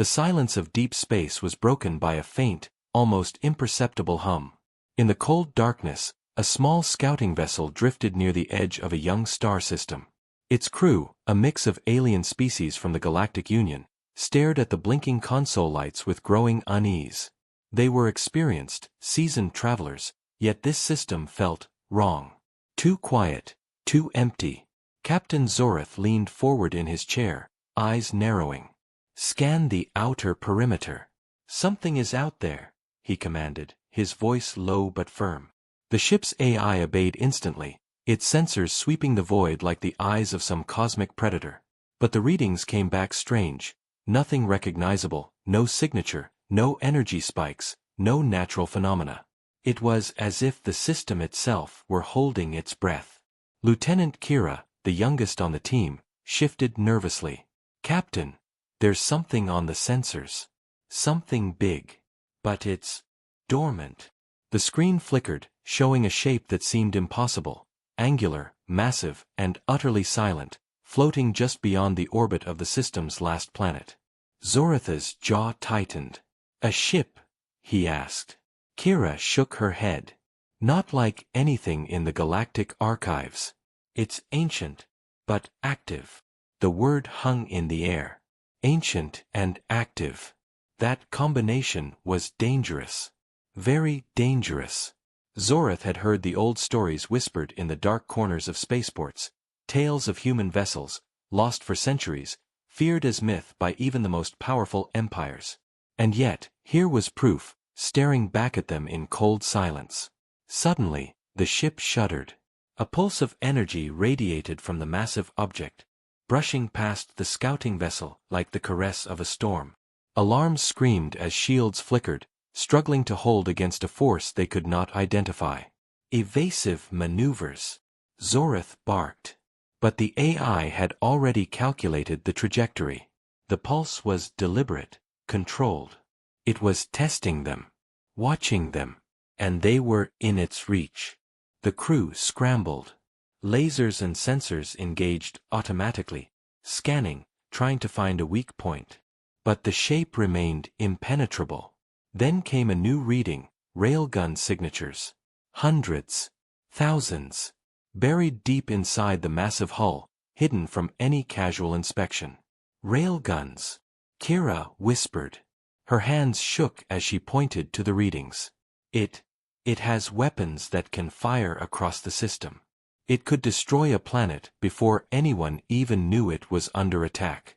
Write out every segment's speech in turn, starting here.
The silence of deep space was broken by a faint, almost imperceptible hum. In the cold darkness, a small scouting vessel drifted near the edge of a young star system. Its crew, a mix of alien species from the Galactic Union, stared at the blinking console lights with growing unease. They were experienced, seasoned travelers, yet this system felt wrong. Too quiet, too empty. Captain Zorith leaned forward in his chair, eyes narrowing. "Scan the outer perimeter. Something is out there," he commanded, his voice low but firm. The ship's AI obeyed instantly, its sensors sweeping the void like the eyes of some cosmic predator. But the readings came back strange. Nothing recognizable, no signature, no energy spikes, no natural phenomena. It was as if the system itself were holding its breath. Lieutenant Kira, the youngest on the team, shifted nervously. "Captain, there's something on the sensors. Something big. But it's dormant." The screen flickered, showing a shape that seemed impossible, angular, massive, and utterly silent, floating just beyond the orbit of the system's last planet. Zoritha's jaw tightened. "A ship?" he asked. Kira shook her head. "Not like anything in the galactic archives. It's ancient, but active." The word hung in the air. Ancient and active. That combination was dangerous. Very dangerous. Zorith had heard the old stories whispered in the dark corners of spaceports, tales of human vessels, lost for centuries, feared as myth by even the most powerful empires. And yet, here was proof, staring back at them in cold silence. Suddenly, the ship shuddered. A pulse of energy radiated from the massive object, brushing past the scouting vessel like the caress of a storm. Alarms screamed as shields flickered, struggling to hold against a force they could not identify. "Evasive maneuvers," Zorith barked. But the AI had already calculated the trajectory. The pulse was deliberate, controlled. It was testing them, watching them, and they were in its reach. The crew scrambled. Lasers and sensors engaged automatically, scanning, trying to find a weak point. But the shape remained impenetrable. Then came a new reading, railgun signatures. Hundreds, thousands, buried deep inside the massive hull, hidden from any casual inspection. "Railguns," Kira whispered. Her hands shook as she pointed to the readings. It has weapons that can fire across the system. It could destroy a planet before anyone even knew it was under attack.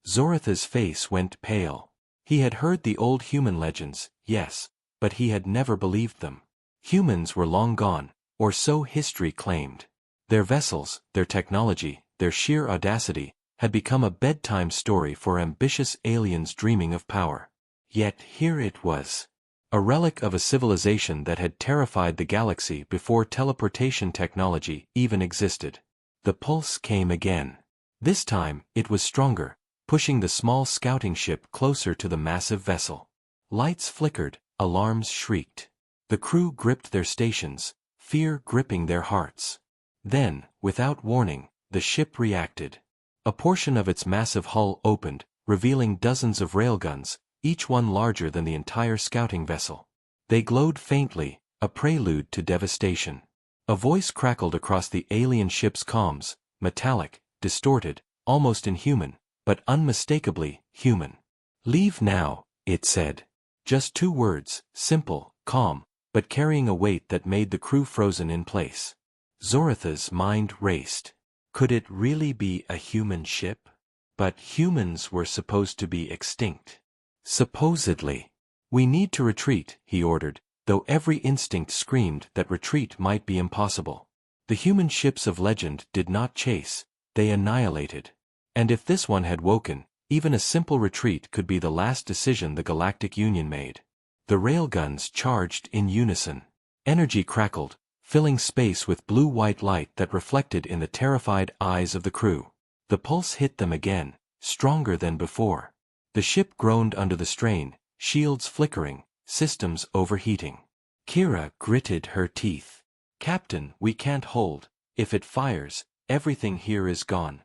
Zoritha's face went pale. He had heard the old human legends, yes, but he had never believed them. Humans were long gone, or so history claimed. Their vessels, their technology, their sheer audacity, had become a bedtime story for ambitious aliens dreaming of power. Yet here it was. A relic of a civilization that had terrified the galaxy before teleportation technology even existed. The pulse came again. This time, it was stronger, pushing the small scouting ship closer to the massive vessel. Lights flickered, alarms shrieked. The crew gripped their stations, fear gripping their hearts. Then, without warning, the ship reacted. A portion of its massive hull opened, revealing dozens of railguns, each one larger than the entire scouting vessel. They glowed faintly, a prelude to devastation. A voice crackled across the alien ship's comms, metallic, distorted, almost inhuman, but unmistakably human. "Leave now," it said. Just 2 words, simple, calm, but carrying a weight that made the crew frozen in place. Zoritha's mind raced. Could it really be a human ship? But humans were supposed to be extinct. Supposedly. "We need to retreat," he ordered, though every instinct screamed that retreat might be impossible. The human ships of legend did not chase, they annihilated. And if this one had woken, even a simple retreat could be the last decision the Galactic Union made. The railguns charged in unison. Energy crackled, filling space with blue-white light that reflected in the terrified eyes of the crew. The pulse hit them again, stronger than before. The ship groaned under the strain, shields flickering, systems overheating. Kira gritted her teeth. "Captain, we can't hold. If it fires, everything here is gone."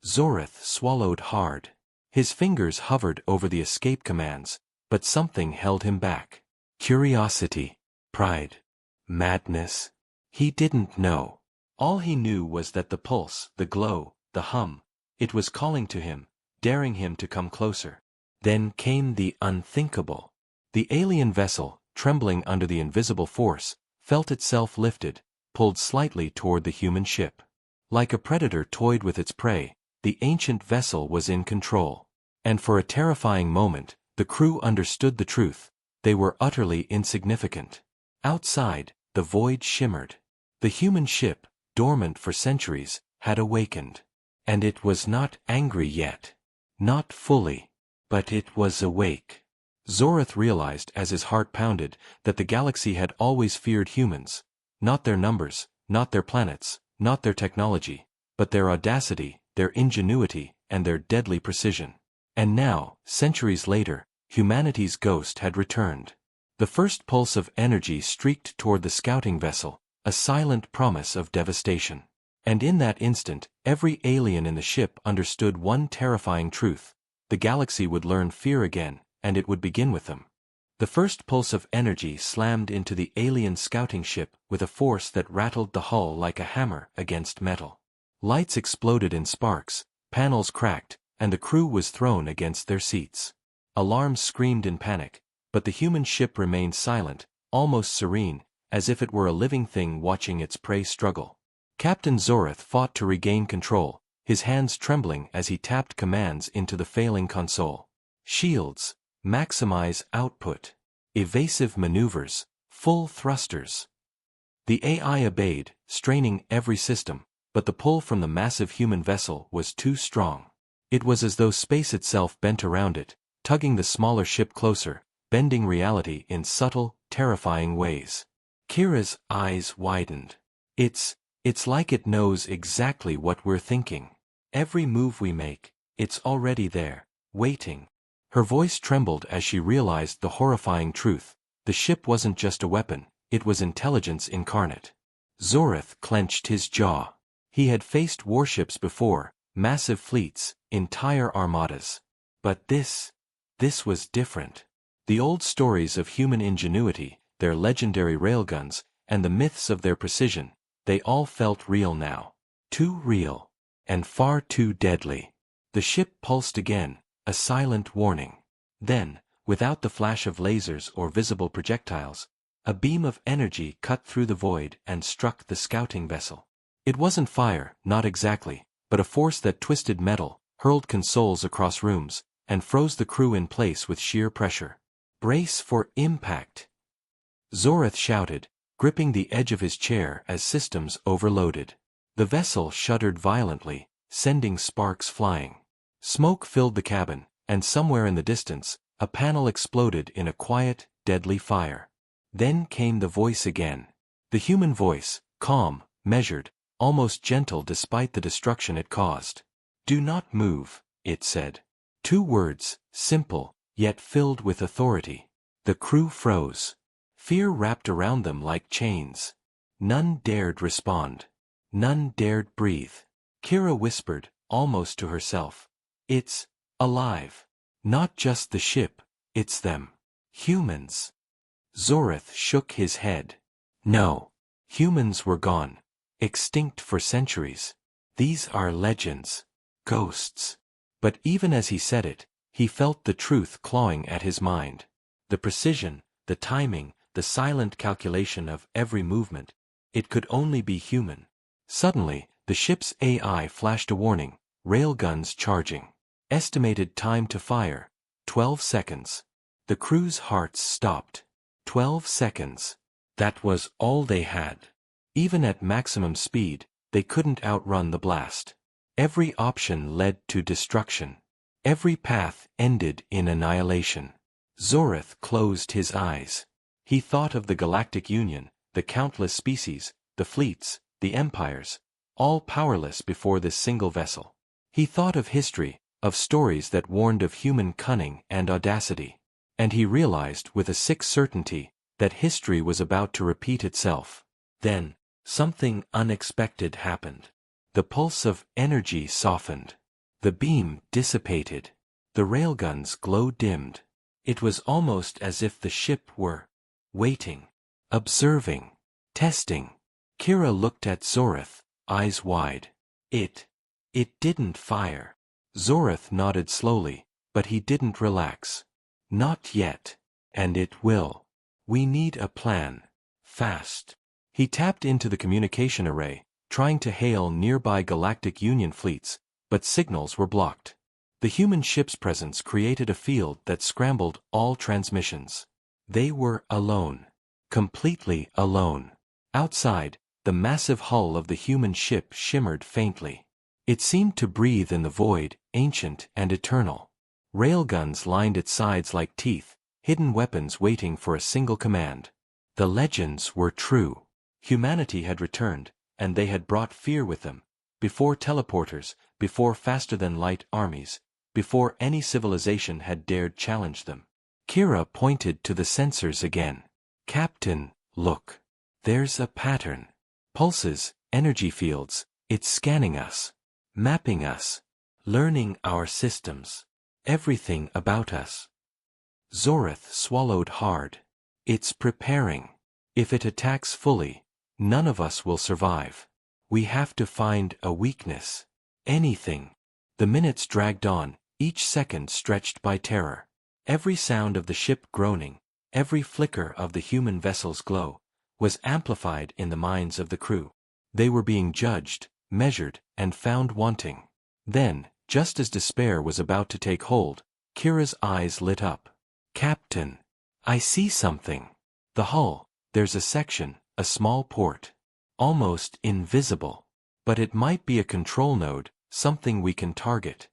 Zorith swallowed hard. His fingers hovered over the escape commands, but something held him back. Curiosity, pride, madness. He didn't know. All he knew was that the pulse, the glow, the hum, it was calling to him, daring him to come closer. Then came the unthinkable. The alien vessel, trembling under the invisible force, felt itself lifted, pulled slightly toward the human ship. Like a predator toyed with its prey, the ancient vessel was in control. And for a terrifying moment, the crew understood the truth. They were utterly insignificant. Outside, the void shimmered. The human ship, dormant for centuries, had awakened. And it was not angry yet. Not fully. But it was awake. Zorath realized as his heart pounded that the galaxy had always feared humans. Not their numbers, not their planets, not their technology, but their audacity, their ingenuity, and their deadly precision. And now, centuries later, humanity's ghost had returned. The first pulse of energy streaked toward the scouting vessel, a silent promise of devastation. And in that instant, every alien in the ship understood one terrifying truth. The galaxy would learn fear again, and it would begin with them. The first pulse of energy slammed into the alien scouting ship with a force that rattled the hull like a hammer against metal. Lights exploded in sparks, panels cracked, and the crew was thrown against their seats. Alarms screamed in panic, but the human ship remained silent, almost serene, as if it were a living thing watching its prey struggle. Captain Zorath fought to regain control, his hands trembling as he tapped commands into the failing console. Shields, maximize output. Evasive maneuvers, full thrusters. The AI obeyed, straining every system, but the pull from the massive human vessel was too strong. It was as though space itself bent around it, tugging the smaller ship closer, bending reality in subtle, terrifying ways. Kira's eyes widened. It's like it knows exactly what we're thinking. Every move we make, it's already there, waiting. Her voice trembled as she realized the horrifying truth. The ship wasn't just a weapon, it was intelligence incarnate. Zorath clenched his jaw. He had faced warships before, massive fleets, entire armadas. But this was different. The old stories of human ingenuity, their legendary railguns, and the myths of their precision, they all felt real now. Too real. And far too deadly. The ship pulsed again, a silent warning. Then, without the flash of lasers or visible projectiles, a beam of energy cut through the void and struck the scouting vessel. It wasn't fire, not exactly, but a force that twisted metal, hurled consoles across rooms, and froze the crew in place with sheer pressure. Brace for impact! Zorath shouted, gripping the edge of his chair as systems overloaded. The vessel shuddered violently, sending sparks flying. Smoke filled the cabin, and somewhere in the distance, a panel exploded in a quiet, deadly fire. Then came the voice again. The human voice, calm, measured, almost gentle despite the destruction it caused. "Do not move," it said. 2 words, simple, yet filled with authority. The crew froze. Fear wrapped around them like chains. None dared respond. None dared breathe. Kira whispered, almost to herself. "It's alive. Not just the ship, it's them. Humans." Zorath shook his head. No. Humans were gone. Extinct for centuries. These are legends. Ghosts. But even as he said it, he felt the truth clawing at his mind. The precision, the timing, the silent calculation of every movement. It could only be human. Suddenly, the ship's AI flashed a warning. Railguns charging. Estimated time to fire, 12 seconds. The crew's hearts stopped. 12 seconds. That was all they had. Even at maximum speed, they couldn't outrun the blast. Every option led to destruction. Every path ended in annihilation. Zorath closed his eyes. He thought of the Galactic Union, the countless species, the fleets, the empires, all powerless before this single vessel. He thought of history, of stories that warned of human cunning and audacity. And he realized with a sick certainty that history was about to repeat itself. Then, something unexpected happened. The pulse of energy softened. The beam dissipated. The railgun's glow dimmed. It was almost as if the ship were waiting, observing, testing. Kira looked at Zorath, eyes wide. It didn't fire. Zorath nodded slowly, but he didn't relax. Not yet. And it will. We need a plan. Fast. He tapped into the communication array, trying to hail nearby Galactic Union fleets, but signals were blocked. The human ship's presence created a field that scrambled all transmissions. They were alone. Completely alone. Outside, the massive hull of the human ship shimmered faintly. It seemed to breathe in the void, ancient and eternal. Railguns lined its sides like teeth, hidden weapons waiting for a single command. The legends were true. Humanity had returned, and they had brought fear with them. Before teleporters, before faster-than-light armies, before any civilization had dared challenge them. Kira pointed to the sensors again. Captain, look. There's a pattern. Pulses, energy fields, it's scanning us. Mapping us. Learning our systems. Everything about us. Zorath swallowed hard. It's preparing. If it attacks fully, none of us will survive. We have to find a weakness. Anything. The minutes dragged on, each second stretched by terror. Every sound of the ship groaning, every flicker of the human vessel's glow, was amplified in the minds of the crew. They were being judged, measured, and found wanting. Then, just as despair was about to take hold, Kira's eyes lit up. Captain, I see something. The hull, there's a section, a small port. Almost invisible. But it might be a control node, something we can target.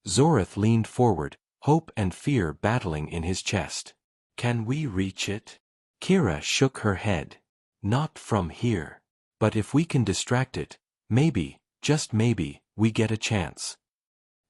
Zorath leaned forward, hope and fear battling in his chest. Can we reach it? Kira shook her head. Not from here. But if we can distract it, maybe, just maybe, we get a chance.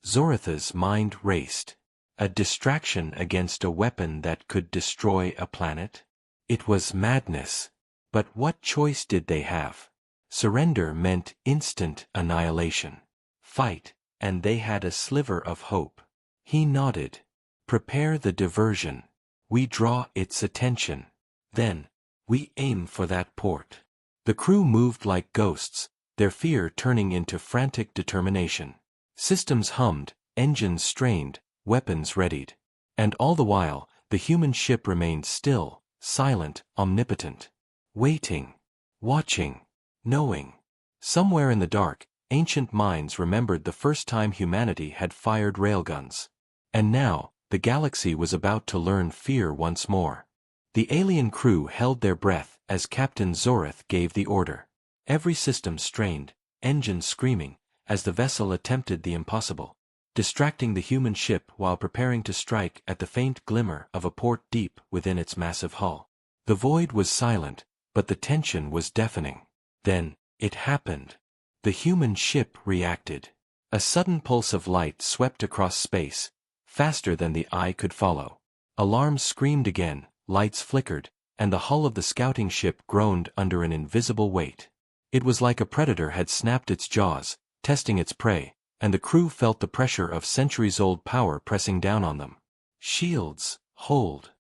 Zorath's mind raced. A distraction against a weapon that could destroy a planet? It was madness. But what choice did they have? Surrender meant instant annihilation. Fight, and they had a sliver of hope. He nodded. Prepare the diversion. We draw its attention. Then, we aim for that port. The crew moved like ghosts, their fear turning into frantic determination. Systems hummed, engines strained, weapons readied. And all the while, the human ship remained still, silent, omnipotent. Waiting. Watching. Knowing. Somewhere in the dark, ancient minds remembered the first time humanity had fired railguns. And now, the galaxy was about to learn fear once more. The alien crew held their breath as Captain Zorath gave the order. Every system strained, engines screaming, as the vessel attempted the impossible, distracting the human ship while preparing to strike at the faint glimmer of a port deep within its massive hull. The void was silent, but the tension was deafening. Then, it happened. The human ship reacted. A sudden pulse of light swept across space, faster than the eye could follow. Alarms screamed again, lights flickered, and the hull of the scouting ship groaned under an invisible weight. It was like a predator had snapped its jaws, testing its prey, and the crew felt the pressure of centuries-old power pressing down on them. Shields, hold!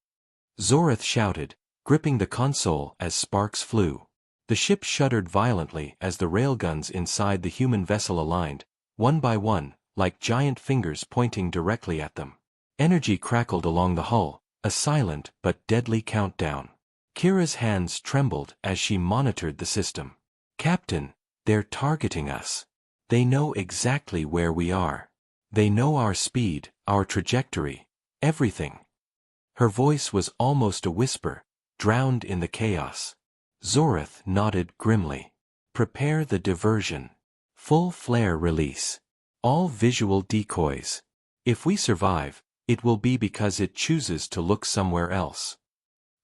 Zorath shouted, gripping the console as sparks flew. The ship shuddered violently as the railguns inside the human vessel aligned, one by one, like giant fingers pointing directly at them. Energy crackled along the hull, a silent but deadly countdown. Kira's hands trembled as she monitored the system. Captain, they're targeting us. They know exactly where we are. They know our speed, our trajectory, everything. Her voice was almost a whisper, drowned in the chaos. Zorath nodded grimly. Prepare the diversion. Full flare release. All visual decoys. If we survive, it will be because it chooses to look somewhere else.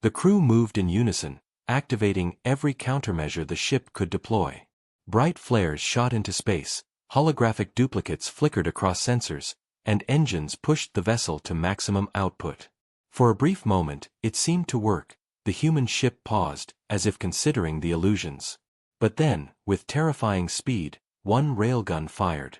The crew moved in unison, activating every countermeasure the ship could deploy. Bright flares shot into space, holographic duplicates flickered across sensors, and engines pushed the vessel to maximum output. For a brief moment, it seemed to work. The human ship paused, as if considering the illusions. But then, with terrifying speed, one railgun fired.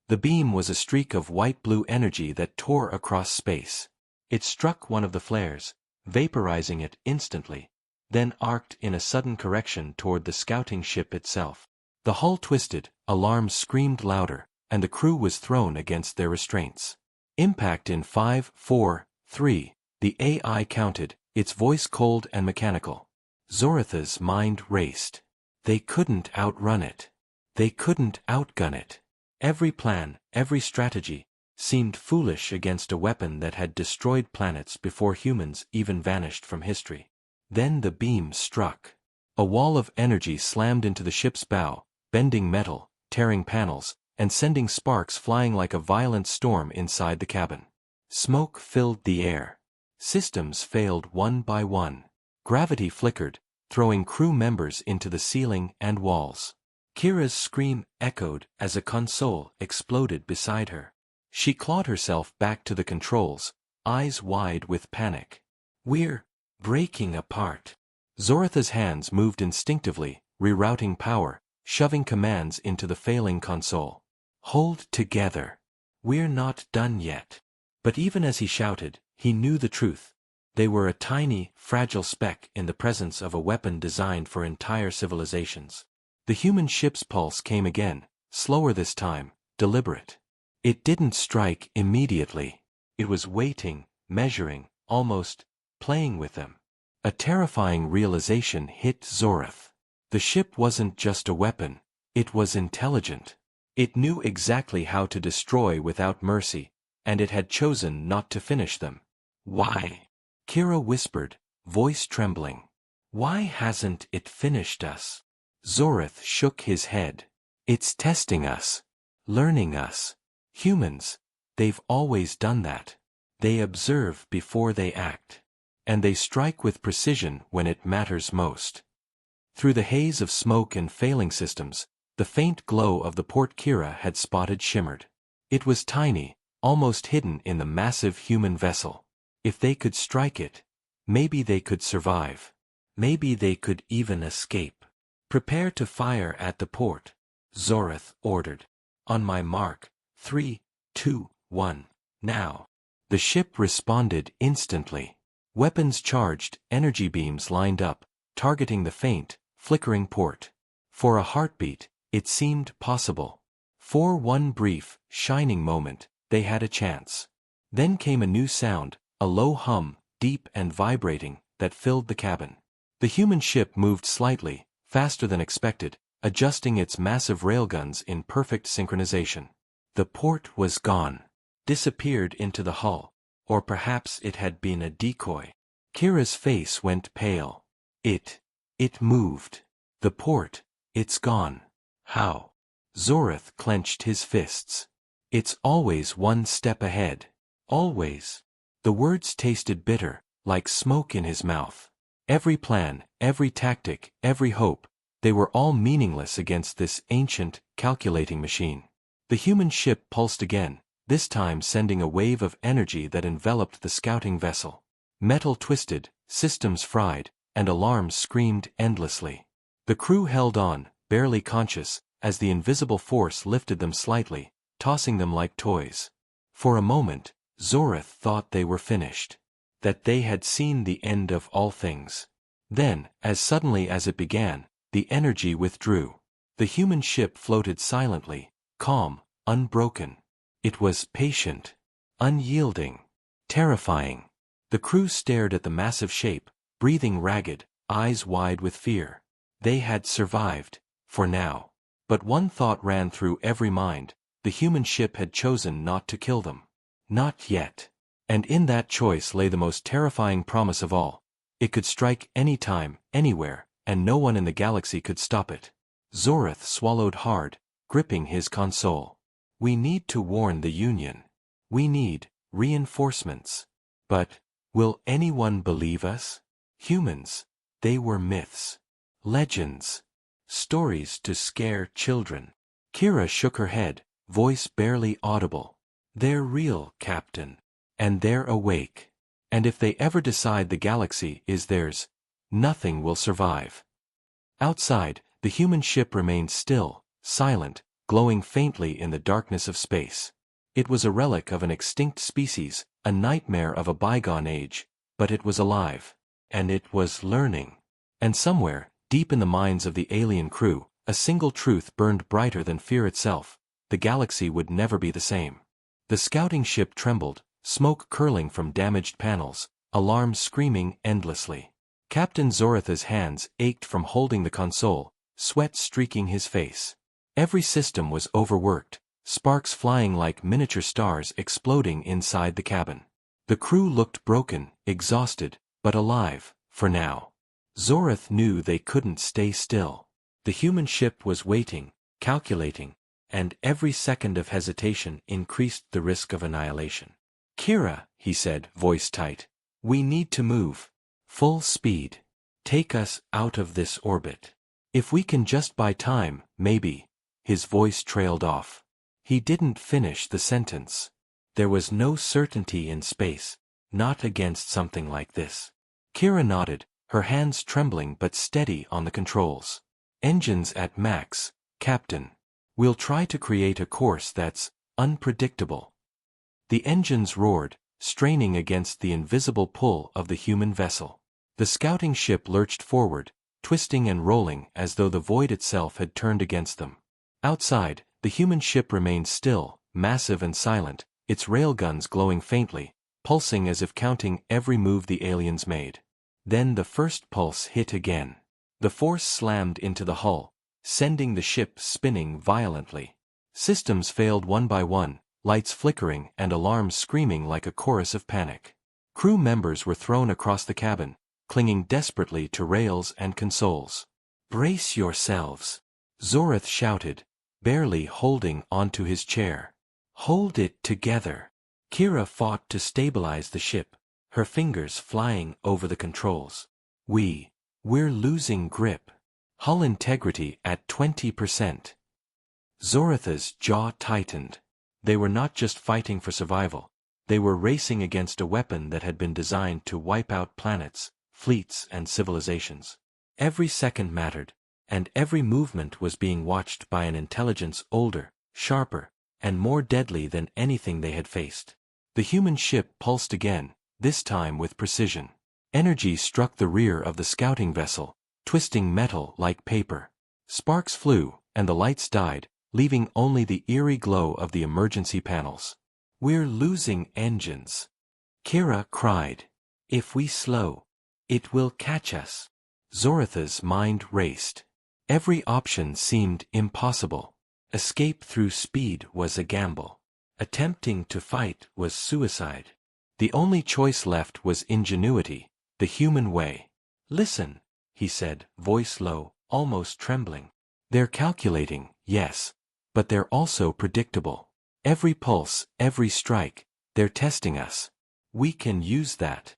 The beam was a streak of white-blue energy that tore across space. It struck one of the flares, vaporizing it instantly, then arced in a sudden correction toward the scouting ship itself. The hull twisted, alarms screamed louder, and the crew was thrown against their restraints. Impact in 5, 4, 3, the AI counted, its voice cold and mechanical. Zoratha's mind raced. They couldn't outrun it. They couldn't outgun it. Every plan, every strategy, seemed foolish against a weapon that had destroyed planets before humans even vanished from history. Then the beam struck. A wall of energy slammed into the ship's bow, bending metal, tearing panels, and sending sparks flying like a violent storm inside the cabin. Smoke filled the air. Systems failed one by one. Gravity flickered, throwing crew members into the ceiling and walls. Kira's scream echoed as a console exploded beside her. She clawed herself back to the controls, eyes wide with panic. "We're breaking apart." Zoratha's hands moved instinctively, rerouting power, shoving commands into the failing console. "Hold together. We're not done yet." But even as he shouted, he knew the truth. They were a tiny, fragile speck in the presence of a weapon designed for entire civilizations. The human ship's pulse came again, slower this time, deliberate. It didn't strike immediately. It was waiting, measuring, almost playing with them. A terrifying realization hit Zorath. The ship wasn't just a weapon, it was intelligent. It knew exactly how to destroy without mercy, and it had chosen not to finish them. "Why?" Kira whispered, voice trembling. "Why hasn't it finished us?" Zorath shook his head. "It's testing us. Learning us. Humans, they've always done that. They observe before they act. And they strike with precision when it matters most." Through the haze of smoke and failing systems, the faint glow of the port Kira had spotted shimmered. It was tiny, almost hidden in the massive human vessel. If they could strike it, maybe they could survive. Maybe they could even escape. "Prepare to fire at the port," Zorath ordered. "On my mark, 3, 2, 1, now." The ship responded instantly. Weapons charged, energy beams lined up, targeting the faint, flickering port. For a heartbeat, it seemed possible. For one brief, shining moment, they had a chance. Then came a new sound, a low hum, deep and vibrating, that filled the cabin. The human ship moved slightly, faster than expected, adjusting its massive railguns in perfect synchronization. The port was gone. Disappeared into the hull. Or perhaps it had been a decoy. Kira's face went pale. It moved. The port, it's gone. How? Zorath clenched his fists. "It's always one step ahead. Always." The words tasted bitter, like smoke in his mouth. Every plan, every tactic, every hope, they were all meaningless against this ancient, calculating machine. The human ship pulsed again, this time sending a wave of energy that enveloped the scouting vessel. Metal twisted, systems fried, and alarms screamed endlessly. The crew held on, barely conscious, as the invisible force lifted them slightly, tossing them like toys. For a moment, Zorath thought they were finished. That they had seen the end of all things. Then, as suddenly as it began, the energy withdrew. The human ship floated silently, calm, unbroken. It was patient, unyielding, terrifying. The crew stared at the massive shape, breathing ragged, eyes wide with fear. They had survived, for now. But one thought ran through every mind: the human ship had chosen not to kill them. Not yet. And in that choice lay the most terrifying promise of all. It could strike any time, anywhere, and no one in the galaxy could stop it. Zorath swallowed hard, gripping his console. "We need to warn the Union. We need reinforcements. But, will anyone believe us? Humans, they were myths. Legends. Stories to scare children." Kira shook her head, voice barely audible. "They're real, Captain. And they're awake. And if they ever decide the galaxy is theirs, nothing will survive." Outside, the human ship remained still, silent, glowing faintly in the darkness of space. It was a relic of an extinct species, a nightmare of a bygone age, but it was alive. And it was learning. And somewhere, deep in the minds of the alien crew, a single truth burned brighter than fear itself: the galaxy would never be the same. The scouting ship trembled, smoke curling from damaged panels, alarms screaming endlessly. Captain Zoratha's hands ached from holding the console, sweat streaking his face. Every system was overworked, sparks flying like miniature stars exploding inside the cabin. The crew looked broken, exhausted, but alive, for now. Zorath knew they couldn't stay still. The human ship was waiting, calculating, and every second of hesitation increased the risk of annihilation. "Kira," he said, voice tight, "we need to move. Full speed. Take us out of this orbit. If we can just buy time, maybe." His voice trailed off. He didn't finish the sentence. There was no certainty in space, not against something like this. Kira nodded, her hands trembling but steady on the controls. "Engines at max, Captain. We'll try to create a course that's unpredictable." The engines roared, straining against the invisible pull of the human vessel. The scouting ship lurched forward, twisting and rolling as though the void itself had turned against them. Outside, the human ship remained still, massive and silent, its railguns glowing faintly, pulsing as if counting every move the aliens made. Then the first pulse hit again. The force slammed into the hull, sending the ship spinning violently. Systems failed one by one, lights flickering and alarms screaming like a chorus of panic. Crew members were thrown across the cabin, clinging desperately to rails and consoles. "Brace yourselves," Zorath shouted, barely holding onto his chair. "Hold it together." Kira fought to stabilize the ship, her fingers flying over the controls. We're losing grip. Hull integrity at 20%. Zoratha's jaw tightened. They were not just fighting for survival. They were racing against a weapon that had been designed to wipe out planets, fleets, and civilizations. Every second mattered, and every movement was being watched by an intelligence older, sharper, and more deadly than anything they had faced. The human ship pulsed again, this time with precision. Energy struck the rear of the scouting vessel, twisting metal like paper. Sparks flew, and the lights died, leaving only the eerie glow of the emergency panels. "We're losing engines," Kira cried. "If we slow, it will catch us." Zoratha's mind raced. Every option seemed impossible. Escape through speed was a gamble. Attempting to fight was suicide. The only choice left was ingenuity, the human way. "Listen," he said, voice low, almost trembling. "They're calculating, yes, but they're also predictable. Every pulse, every strike, they're testing us. We can use that."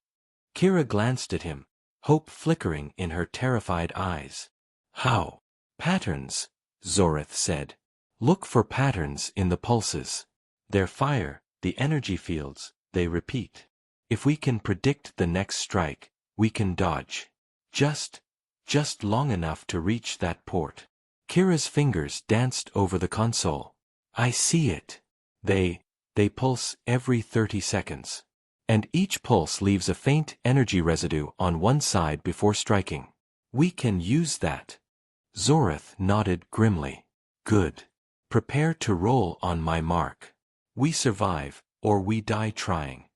Kira glanced at him, hope flickering in her terrified eyes. "How?" "Patterns," Zorath said. "Look for patterns in the pulses. Their fire, the energy fields, they repeat. If we can predict the next strike, we can dodge. Just long enough to reach that port." Kira's fingers danced over the console. "I see it. They pulse every 30 seconds. And each pulse leaves a faint energy residue on one side before striking. We can use that." Zorath nodded grimly. "Good. Prepare to roll on my mark. We survive, or we die trying."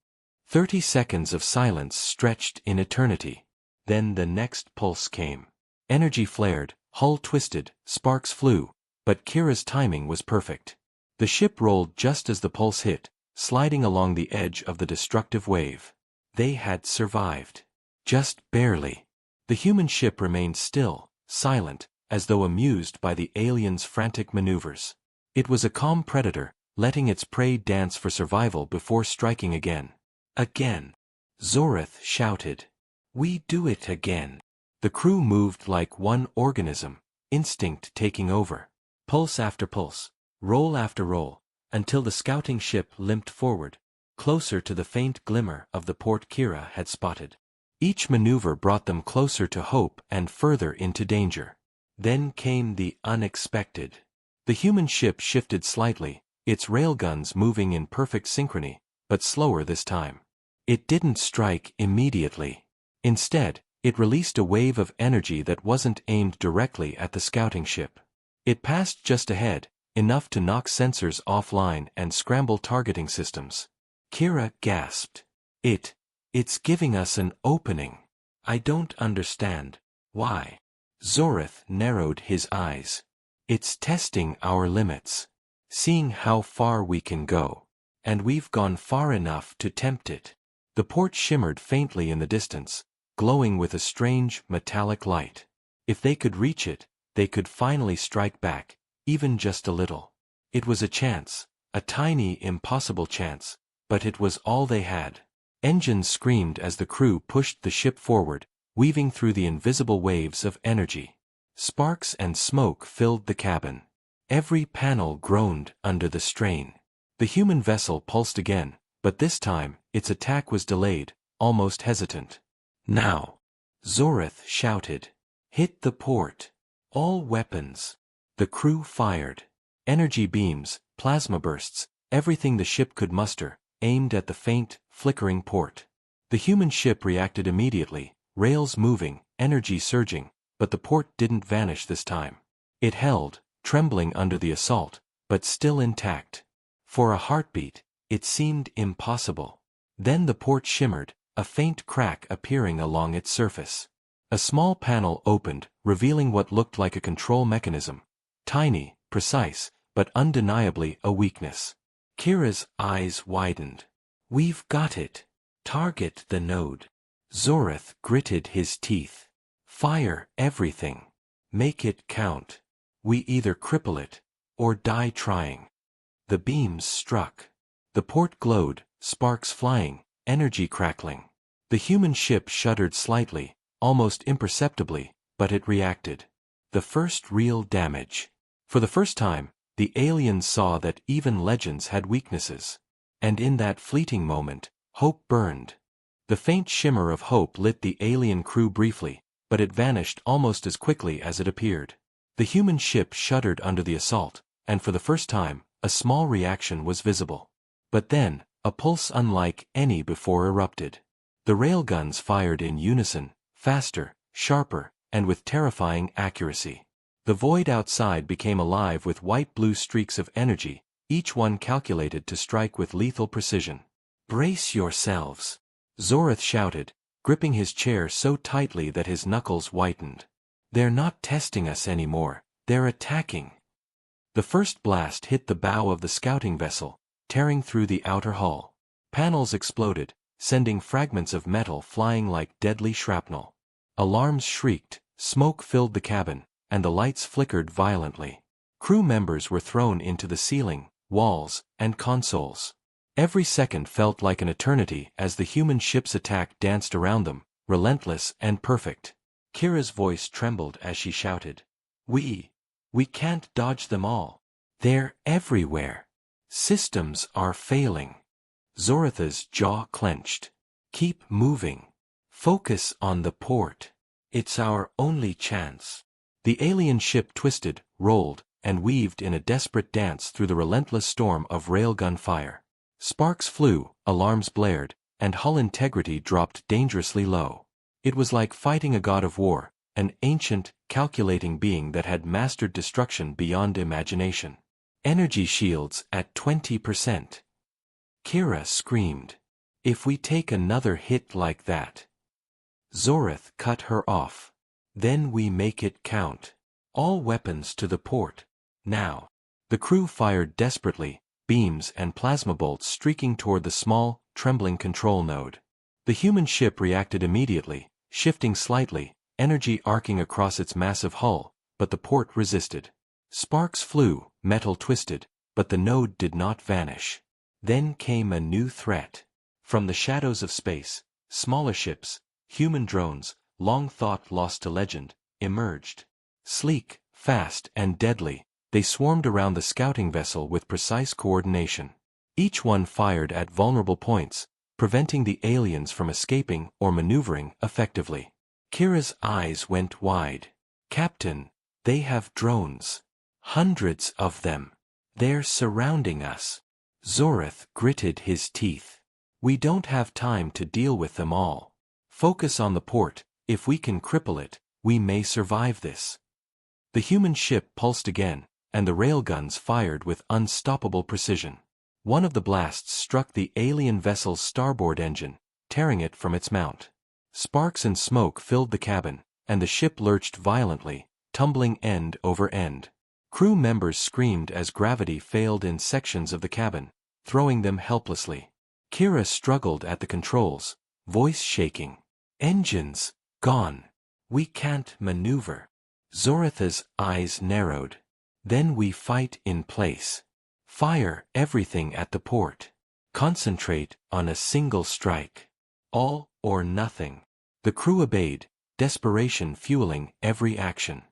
30 seconds of silence stretched in eternity. Then the next pulse came. Energy flared, hull twisted, sparks flew, but Kira's timing was perfect. The ship rolled just as the pulse hit, sliding along the edge of the destructive wave. They had survived. Just barely. The human ship remained still, silent, as though amused by the aliens' frantic maneuvers. It was a calm predator, letting its prey dance for survival before striking again. "Again!" Zorath shouted. "We do it again." The crew moved like one organism, instinct taking over. Pulse after pulse, roll after roll, until the scouting ship limped forward, closer to the faint glimmer of the port Kira had spotted. Each maneuver brought them closer to hope and further into danger. Then came the unexpected. The human ship shifted slightly, its railguns moving in perfect synchrony, but slower this time. It didn't strike immediately. Instead, it released a wave of energy that wasn't aimed directly at the scouting ship. It passed just ahead, enough to knock sensors offline and scramble targeting systems. Kira gasped. It's giving us an opening. I don't understand. Why? Zorith narrowed his eyes. It's testing our limits. Seeing how far we can go. And we've gone far enough to tempt it. The port shimmered faintly in the distance, glowing with a strange, metallic light. If they could reach it, they could finally strike back, even just a little. It was a chance, a tiny, impossible chance, but it was all they had. Engines screamed as the crew pushed the ship forward, weaving through the invisible waves of energy. Sparks and smoke filled the cabin. Every panel groaned under the strain. The human vessel pulsed again, but this time, its attack was delayed, almost hesitant. Now! Zorith shouted. Hit the port. All weapons. The crew fired. Energy beams, plasma bursts, everything the ship could muster, aimed at the faint, flickering port. The human ship reacted immediately, rails moving, energy surging, but the port didn't vanish this time. It held, trembling under the assault, but still intact. For a heartbeat, it seemed impossible. Then the port shimmered, a faint crack appearing along its surface. A small panel opened, revealing what looked like a control mechanism. Tiny, precise, but undeniably a weakness. Kira's eyes widened. We've got it. Target the node. Zorith gritted his teeth. Fire everything. Make it count. We either cripple it, or die trying. The beams struck. The port glowed, sparks flying, energy crackling. The human ship shuddered slightly, almost imperceptibly, but it reacted. The first real damage. For the first time, the aliens saw that even legends had weaknesses. And in that fleeting moment, hope burned. The faint shimmer of hope lit the alien crew briefly, but it vanished almost as quickly as it appeared. The human ship shuddered under the assault, and for the first time, a small reaction was visible. But then, a pulse unlike any before erupted. The railguns fired in unison, faster, sharper, and with terrifying accuracy. The void outside became alive with white-blue streaks of energy, each one calculated to strike with lethal precision. Brace yourselves! Zorith shouted, gripping his chair so tightly that his knuckles whitened. They're not testing us anymore, they're attacking. The first blast hit the bow of the scouting vessel, tearing through the outer hull. Panels exploded, sending fragments of metal flying like deadly shrapnel. Alarms shrieked, smoke filled the cabin, and the lights flickered violently. Crew members were thrown into the ceiling, walls, and consoles. Every second felt like an eternity as the human ship's attack danced around them, relentless and perfect. Kira's voice trembled as she shouted. We can't dodge them all. They're everywhere. Systems are failing. Zorith's jaw clenched. Keep moving. Focus on the port. It's our only chance. The alien ship twisted, rolled, and weaved in a desperate dance through the relentless storm of railgun fire. Sparks flew, alarms blared, and hull integrity dropped dangerously low. It was like fighting a god of war, an ancient, calculating being that had mastered destruction beyond imagination. Energy shields at 20%. Kira screamed. If we take another hit like that. Zorith cut her off. Then we make it count. All weapons to the port. Now. The crew fired desperately, beams and plasma bolts streaking toward the small, trembling control node. The human ship reacted immediately, shifting slightly, energy arcing across its massive hull, but the port resisted. Sparks flew, metal twisted, but the node did not vanish. Then came a new threat. From the shadows of space, smaller ships, human drones, long thought lost to legend, emerged. Sleek, fast, and deadly, they swarmed around the scouting vessel with precise coordination. Each one fired at vulnerable points, preventing the aliens from escaping or maneuvering effectively. Kira's eyes went wide. Captain, they have drones. Hundreds of them. They're surrounding us. Zorith gritted his teeth. We don't have time to deal with them all. Focus on the port. If we can cripple it, we may survive this. The human ship pulsed again, and the railguns fired with unstoppable precision. One of the blasts struck the alien vessel's starboard engine, tearing it from its mount. Sparks and smoke filled the cabin, and the ship lurched violently, tumbling end over end. Crew members screamed as gravity failed in sections of the cabin, throwing them helplessly. Kira struggled at the controls, voice shaking. Engines gone. We can't maneuver. Zoritha's eyes narrowed. Then we fight in place. Fire everything at the port. Concentrate on a single strike. All or nothing. The crew obeyed, desperation fueling every action.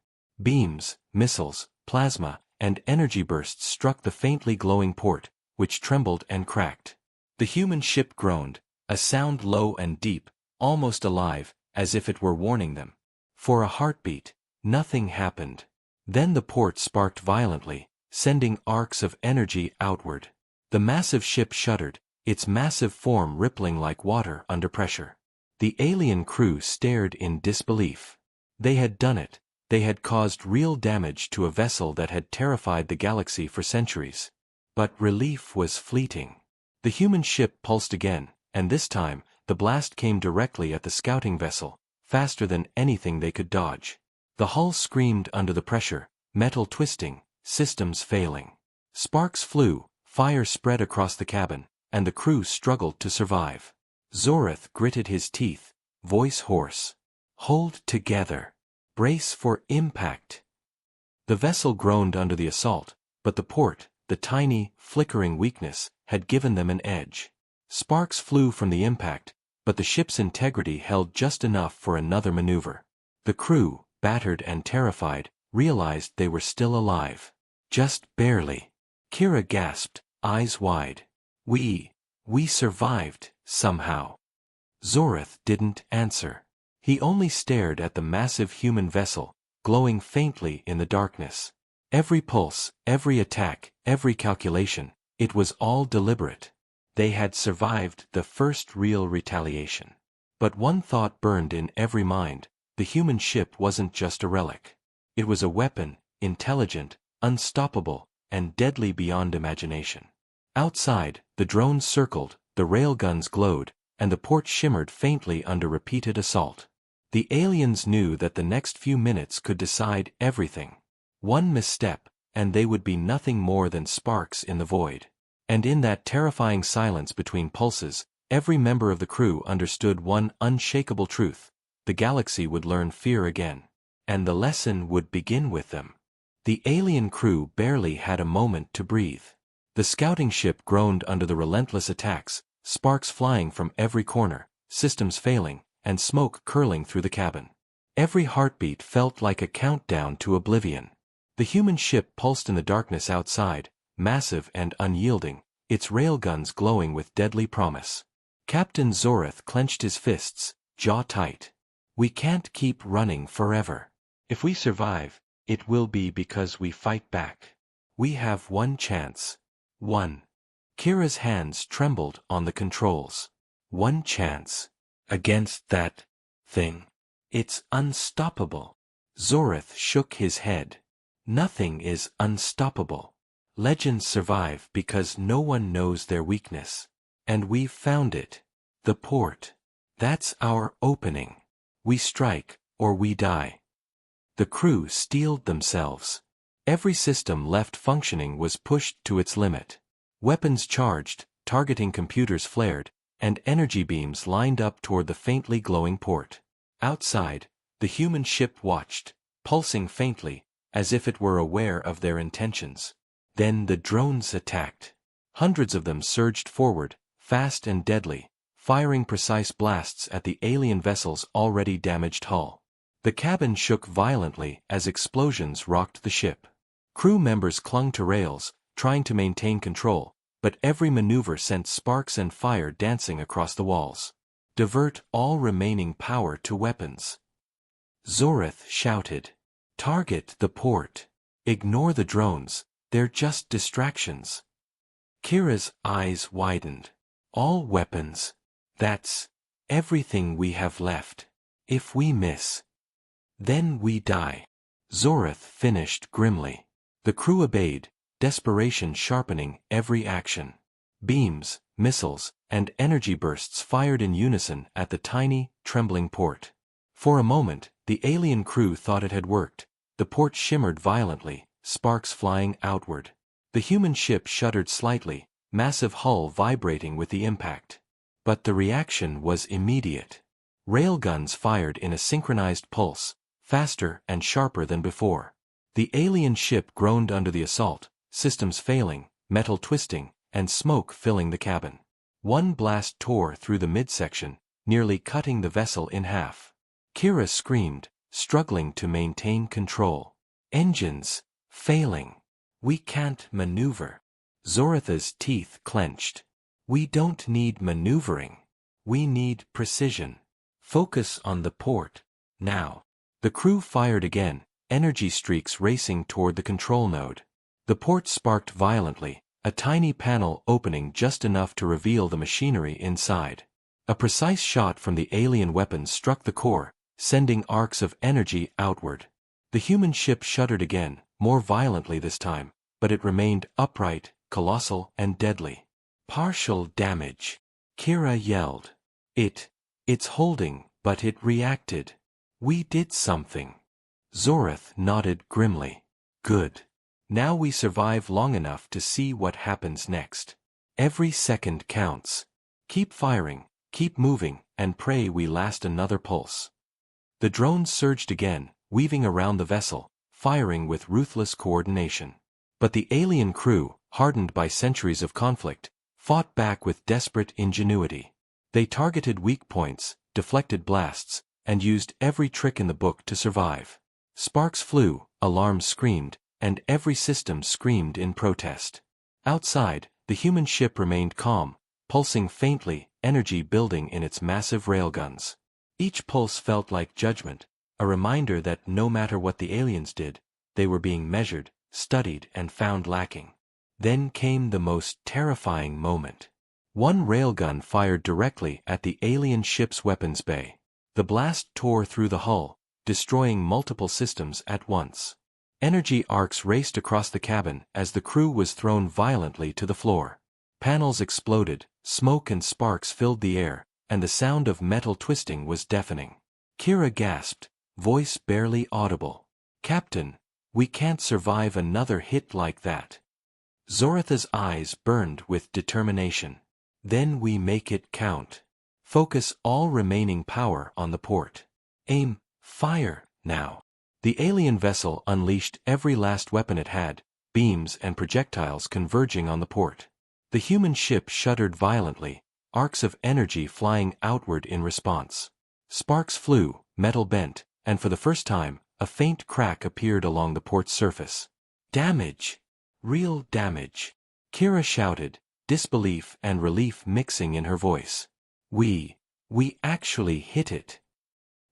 Beams, missiles, plasma, and energy bursts struck the faintly glowing port, which trembled and cracked. The human ship groaned, a sound low and deep, almost alive, as if it were warning them. For a heartbeat, nothing happened. Then the port sparked violently, sending arcs of energy outward. The massive ship shuddered, its massive form rippling like water under pressure. The alien crew stared in disbelief. They had done it. They had caused real damage to a vessel that had terrified the galaxy for centuries. But relief was fleeting. The human ship pulsed again, and this time, the blast came directly at the scouting vessel, faster than anything they could dodge. The hull screamed under the pressure, metal twisting, systems failing. Sparks flew, fire spread across the cabin, and the crew struggled to survive. Zorith gritted his teeth, voice hoarse. Hold together. Brace for impact. The vessel groaned under the assault, but the port, the tiny, flickering weakness, had given them an edge. Sparks flew from the impact, but the ship's integrity held just enough for another maneuver. The crew, battered and terrified, realized they were still alive. Just barely. Kira gasped, eyes wide. We survived, somehow. Zorith didn't answer. He only stared at the massive human vessel, glowing faintly in the darkness. Every pulse, every attack, every calculation, it was all deliberate. They had survived the first real retaliation. But one thought burned in every mind: the human ship wasn't just a relic. It was a weapon, intelligent, unstoppable, and deadly beyond imagination. Outside, the drones circled, the railguns glowed, and the port shimmered faintly under repeated assault. The aliens knew that the next few minutes could decide everything. One misstep, and they would be nothing more than sparks in the void. And in that terrifying silence between pulses, every member of the crew understood one unshakable truth: the galaxy would learn fear again. And the lesson would begin with them. The alien crew barely had a moment to breathe. The scouting ship groaned under the relentless attacks, sparks flying from every corner, systems failing, and smoke curling through the cabin. Every heartbeat felt like a countdown to oblivion. The human ship pulsed in the darkness outside, massive and unyielding, its railguns glowing with deadly promise. Captain Zorith clenched his fists, jaw tight. We can't keep running forever. If we survive, it will be because we fight back. We have one chance. One. Kira's hands trembled on the controls. One chance. Against that thing. It's unstoppable. Zorith shook his head. Nothing is unstoppable. Legends survive because no one knows their weakness. And we've found it. The port. That's our opening. We strike, or we die. The crew steeled themselves. Every system left functioning was pushed to its limit. Weapons charged, targeting computers flared, and energy beams lined up toward the faintly glowing port. Outside, the human ship watched, pulsing faintly, as if it were aware of their intentions. Then the drones attacked. Hundreds of them surged forward, fast and deadly, firing precise blasts at the alien vessel's already damaged hull. The cabin shook violently as explosions rocked the ship. Crew members clung to rails, trying to maintain control, but every maneuver sent sparks and fire dancing across the walls. Divert all remaining power to weapons. Zorith shouted. Target the port. Ignore the drones, they're just distractions. Kira's eyes widened. All weapons. That's everything we have left. If we miss, then we die. Zorath finished grimly. The crew obeyed, desperation sharpening every action. Beams, missiles, and energy bursts fired in unison at the tiny, trembling port. For a moment, the alien crew thought it had worked. The port shimmered violently, sparks flying outward. The human ship shuddered slightly, massive hull vibrating with the impact. But the reaction was immediate. Railguns fired in a synchronized pulse, faster and sharper than before. The alien ship groaned under the assault, systems failing, metal twisting, and smoke filling the cabin. One blast tore through the midsection, nearly cutting the vessel in half. Kira screamed, struggling to maintain control. Engines failing. We can't maneuver. Zoratha's teeth clenched. We don't need maneuvering. We need precision. Focus on the port. Now. The crew fired again, energy streaks racing toward the control node. The port sparked violently, a tiny panel opening just enough to reveal the machinery inside. A precise shot from the alien weapons struck the core, sending arcs of energy outward. The human ship shuddered again, more violently this time, but it remained upright, colossal, and deadly. Partial damage. Kira yelled. It's holding, but it reacted. We did something. Zorath nodded grimly. Good. Now we survive long enough to see what happens next. Every second counts. Keep firing, keep moving, and pray we last another pulse. The drones surged again, weaving around the vessel, firing with ruthless coordination. But the alien crew, hardened by centuries of conflict, fought back with desperate ingenuity. They targeted weak points, deflected blasts, and used every trick in the book to survive. Sparks flew, alarms screamed, and every system screamed in protest. Outside, the human ship remained calm, pulsing faintly, energy building in its massive railguns. Each pulse felt like judgment, a reminder that no matter what the aliens did, they were being measured, studied, and found lacking. Then came the most terrifying moment. One railgun fired directly at the alien ship's weapons bay. The blast tore through the hull, destroying multiple systems at once. Energy arcs raced across the cabin as the crew was thrown violently to the floor. Panels exploded, smoke and sparks filled the air, and the sound of metal twisting was deafening. Kira gasped, voice barely audible. Captain, we can't survive another hit like that. Zoratha's eyes burned with determination. Then we make it count. Focus all remaining power on the port. Aim, fire, now. The alien vessel unleashed every last weapon it had, beams and projectiles converging on the port. The human ship shuddered violently, arcs of energy flying outward in response. Sparks flew, metal bent, and for the first time, a faint crack appeared along the port's surface. Damage! Real damage! Kira shouted, disbelief and relief mixing in her voice. We actually hit it.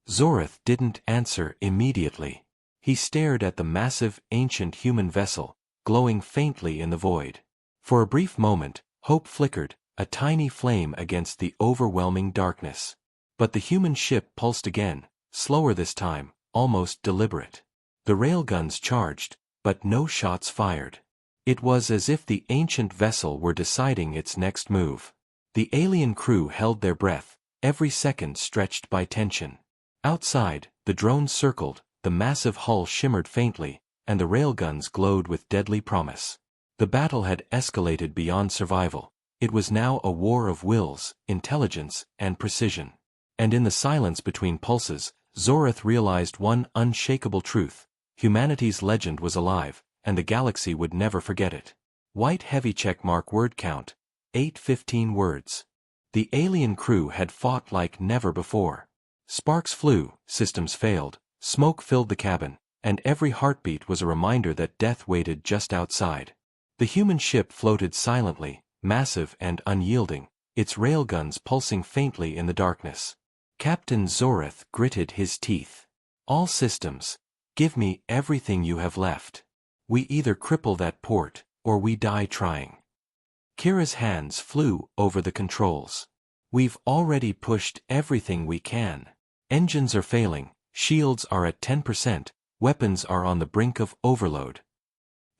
Zorath didn't answer immediately. He stared at the massive, ancient human vessel, glowing faintly in the void. For a brief moment, hope flickered, a tiny flame against the overwhelming darkness. But the human ship pulsed again, slower this time, almost deliberate. The railguns charged, but no shots fired. It was as if the ancient vessel were deciding its next move. The alien crew held their breath, every second stretched by tension. Outside, the drones circled, the massive hull shimmered faintly, and the railguns glowed with deadly promise. The battle had escalated beyond survival. It was now a war of wills, intelligence, and precision. And in the silence between pulses, Zorath realized one unshakable truth: humanity's legend was alive, and the galaxy would never forget it. White heavy checkmark word count, 815 words. The alien crew had fought like never before. Sparks flew, systems failed, smoke filled the cabin, and every heartbeat was a reminder that death waited just outside. The human ship floated silently, massive and unyielding, its railguns pulsing faintly in the darkness. Captain Zorath gritted his teeth. All systems, give me everything you have left. We either cripple that port, or we die trying. Kira's hands flew over the controls. We've already pushed everything we can. Engines are failing, shields are at 10%, weapons are on the brink of overload.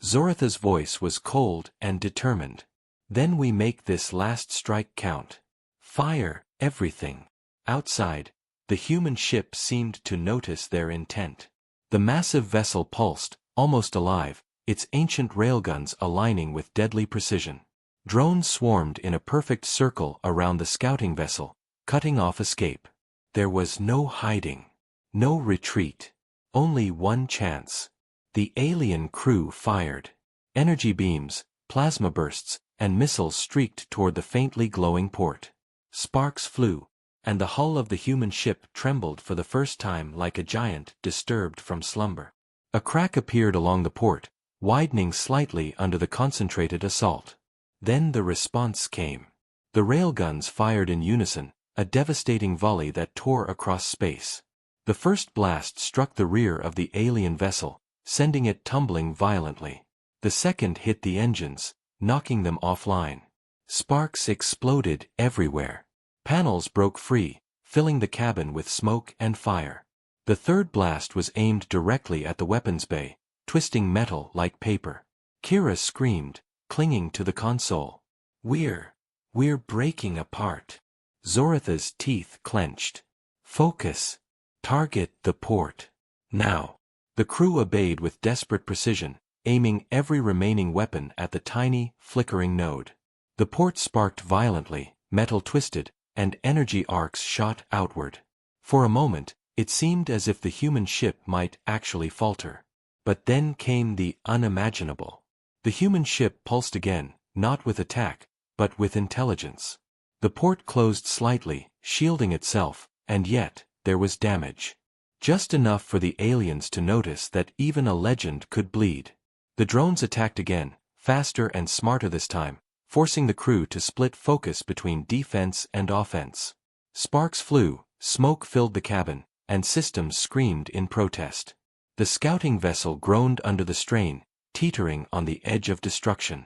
Zoratha's voice was cold and determined. Then we make this last strike count. Fire everything. Outside, the human ship seemed to notice their intent. The massive vessel pulsed, almost alive, its ancient railguns aligning with deadly precision. Drones swarmed in a perfect circle around the scouting vessel, cutting off escape. There was no hiding, no retreat, only one chance. The alien crew fired. Energy beams, plasma bursts, and missiles streaked toward the faintly glowing port. Sparks flew, and the hull of the human ship trembled for the first time like a giant disturbed from slumber. A crack appeared along the port, widening slightly under the concentrated assault. Then the response came. The railguns fired in unison, a devastating volley that tore across space. The first blast struck the rear of the alien vessel, sending it tumbling violently. The second hit the engines, knocking them offline. Sparks exploded everywhere. Panels broke free, filling the cabin with smoke and fire. The third blast was aimed directly at the weapons bay, twisting metal like paper. Kira screamed, clinging to the console. We're breaking apart. Zoratha's teeth clenched. Focus. Target the port. Now. The crew obeyed with desperate precision, aiming every remaining weapon at the tiny, flickering node. The port sparked violently, metal twisted, and energy arcs shot outward. For a moment, it seemed as if the human ship might actually falter. But then came the unimaginable. The human ship pulsed again, not with attack, but with intelligence. The port closed slightly, shielding itself, and yet, there was damage. Just enough for the aliens to notice that even a legend could bleed. The drones attacked again, faster and smarter this time, forcing the crew to split focus between defense and offense. Sparks flew, smoke filled the cabin, and systems screamed in protest. The scouting vessel groaned under the strain, teetering on the edge of destruction.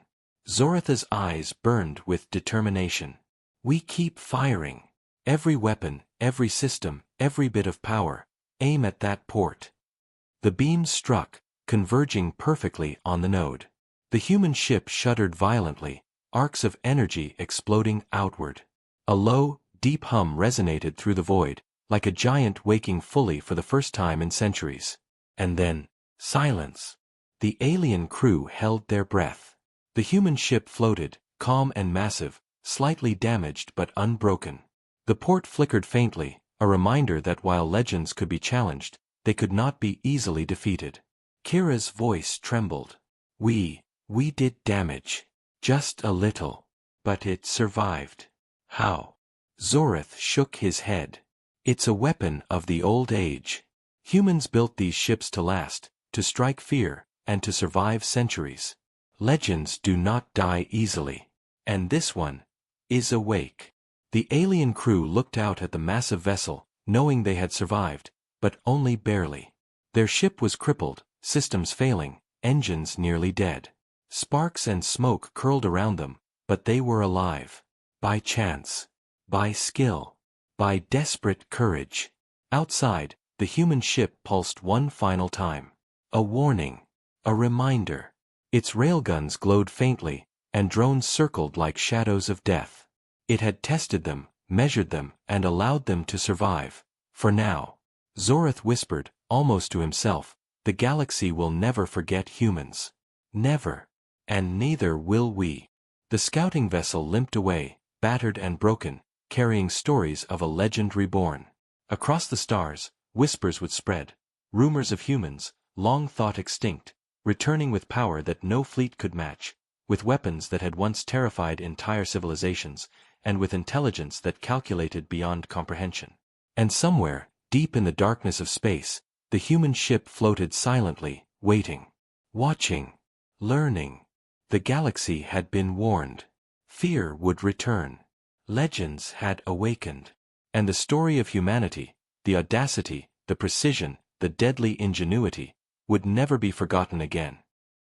Zoratha's eyes burned with determination. We keep firing. Every weapon, every system, every bit of power. Aim at that port. The beams struck, converging perfectly on the node. The human ship shuddered violently, arcs of energy exploding outward. A low, deep hum resonated through the void, like a giant waking fully for the first time in centuries. And then, silence. The alien crew held their breath. The human ship floated, calm and massive, slightly damaged but unbroken. The port flickered faintly, a reminder that while legends could be challenged, they could not be easily defeated. Kira's voice trembled. We did damage. Just a little. But it survived. How? Zorath shook his head. It's a weapon of the old age. Humans built these ships to last, to strike fear, and to survive centuries. Legends do not die easily. And this one is awake. The alien crew looked out at the massive vessel, knowing they had survived, but only barely. Their ship was crippled, systems failing, engines nearly dead. Sparks and smoke curled around them, but they were alive. By chance. By skill. By desperate courage. Outside, the human ship pulsed one final time. A warning. A reminder. Its railguns glowed faintly, and drones circled like shadows of death. It had tested them, measured them, and allowed them to survive. For now. Zorath whispered, almost to himself, the galaxy will never forget humans. Never. And neither will we. The scouting vessel limped away, battered and broken, carrying stories of a legend reborn. Across the stars, whispers would spread. Rumors of humans, long thought extinct, returning with power that no fleet could match, with weapons that had once terrified entire civilizations, and with intelligence that calculated beyond comprehension. And somewhere, deep in the darkness of space, the human ship floated silently, waiting. Watching. Learning. The galaxy had been warned. Fear would return. Legends had awakened. And the story of humanity, the audacity, the precision, the deadly ingenuity, would never be forgotten again.